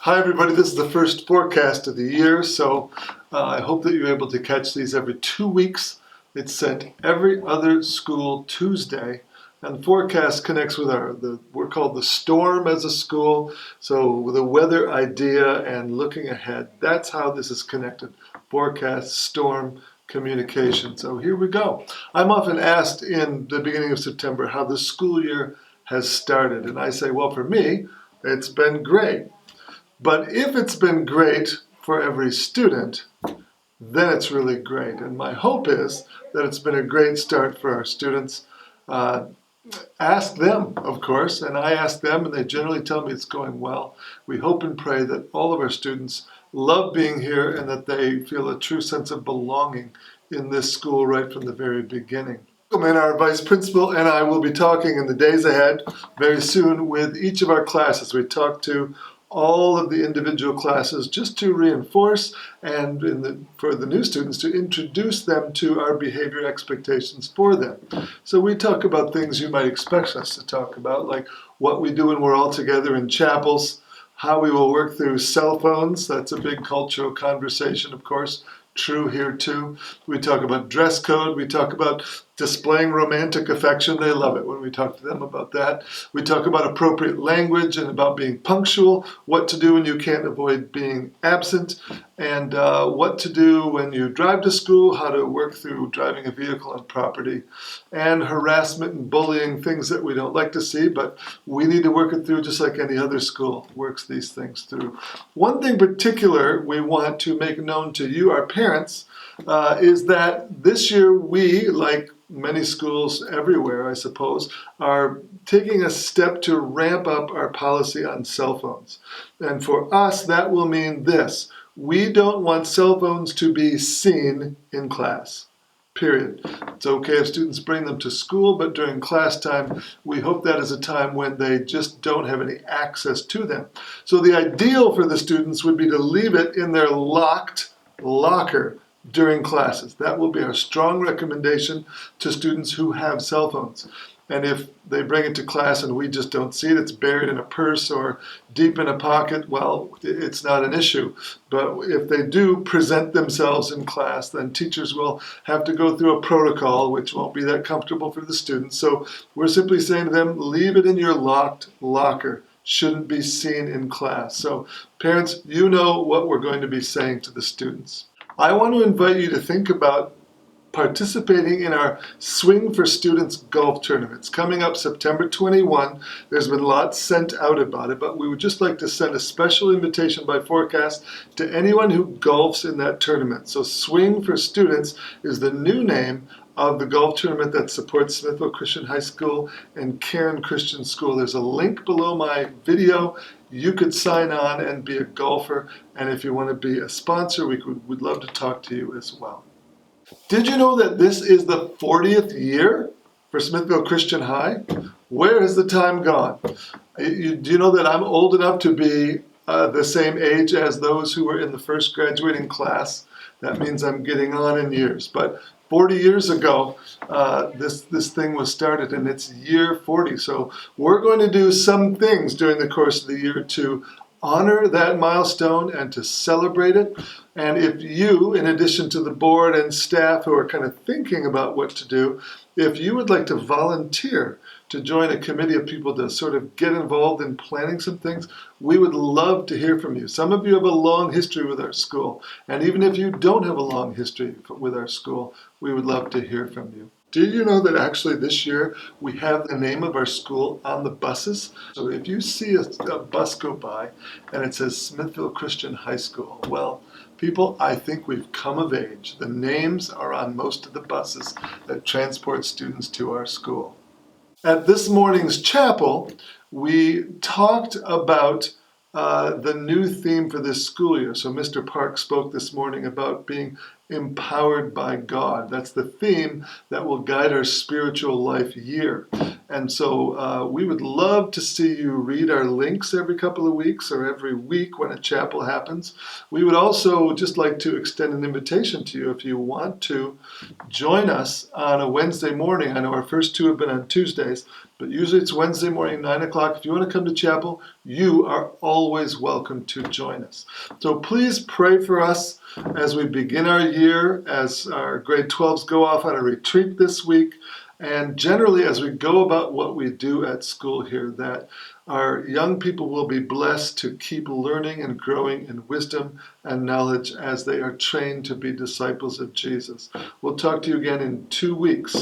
Hi everybody, this is the first forecast of the year, so I hope that you're able to catch these every 2 weeks. It's sent every other school Tuesday, and the forecast connects with we're called the storm as a school, so with a weather idea and looking ahead. That's how this is connected. Forecast, storm, communication. So here we go. I'm often asked in the beginning of September how the school year has started, and I say, well, for me, it's been great. But if it's been great for every student, then it's really great. And my hope is that it's been a great start for our students. Ask them, of course, and I ask them, and they generally tell me it's going well. We hope and pray that all of our students love being here and that they feel a true sense of belonging in this school right from the very beginning. And our vice principal and I will be talking in the days ahead very soon with each of our classes. We talk to all of the individual classes just to reinforce and for the new students to introduce them to our behavior expectations for them. So we talk about things you might expect us to talk about, like what we do when we're all together in chapels, how we will work through cell phones. That's a big cultural conversation, of course. True here too. We talk about dress code. We talk about displaying romantic affection. They love it when we talk to them about that. We talk about appropriate language and about being punctual, what to do when you can't avoid being absent, and what to do when you drive to school, how to work through driving a vehicle on property, and harassment and bullying, things that we don't like to see, but we need to work it through just like any other school works these things through. One thing particular we want to make known to you, our parents, is that this year we, like many schools everywhere, I suppose, are taking a step to ramp up our policy on cell phones. And for us, that will mean this. We don't want cell phones to be seen in class. Period. It's okay if students bring them to school, but during class time, we hope that is a time when they just don't have any access to them. So the ideal for the students would be to leave it in their locked locker during classes. That will be our strong recommendation to students who have cell phones. And if they bring it to class and we just don't see it, it's buried in a purse or deep in a pocket, well, it's not an issue. But if they do present themselves in class, then teachers will have to go through a protocol, which won't be that comfortable for the students. So we're simply saying to them, leave it in your locked locker. Shouldn't be seen in class. So parents, you know what we're going to be saying to the students. I want to invite you to think about participating in our Swing for Students golf tournament. It's coming up September 21. There's been lots sent out about it, but we would just like to send a special invitation by forecast to anyone who golfs in that tournament. So Swing for Students is the new name of the golf tournament that supports Smithville Christian High School and Cairn Christian School. There's a link below my video. You could sign on and be a golfer, and if you want to be a sponsor, we'd love to talk to you as well. Did you know that this is the 40th year for Smithville Christian High? Where has the time gone? Do you know that I'm old enough to be the same age as those who were in the first graduating class? That means I'm getting on in years. But 40 years ago, this thing was started, and it's year 40. So we're going to do some things during the course of the year to honor that milestone and to celebrate it. And if you, in addition to the board and staff who are kind of thinking about what to do, if you would like to volunteer to join a committee of people to sort of get involved in planning some things, we would love to hear from you. Some of you have a long history with our school, and even if you don't have a long history with our school, we would love to hear from you. Did you know that actually this year we have the name of our school on the buses? So if you see a bus go by and it says Smithville Christian High School, well, people, I think we've come of age. The names are on most of the buses that transport students to our school. At this morning's chapel, we talked about the new theme for this school year. So Mr. Park spoke this morning about being empowered by God. That's the theme that will guide our spiritual life year. And so we would love to see you read our links every couple of weeks or every week when a chapel happens. We would also just like to extend an invitation to you if you want to join us on a Wednesday morning. I know our first two have been on Tuesdays, but usually it's Wednesday morning, 9 o'clock. If you want to come to chapel, you are always welcome to join us. So please pray for us as we begin our year, as our grade 12s go off on a retreat this week, and generally as we go about what we do at school here, that our young people will be blessed to keep learning and growing in wisdom and knowledge as they are trained to be disciples of Jesus. We'll talk to you again in 2 weeks.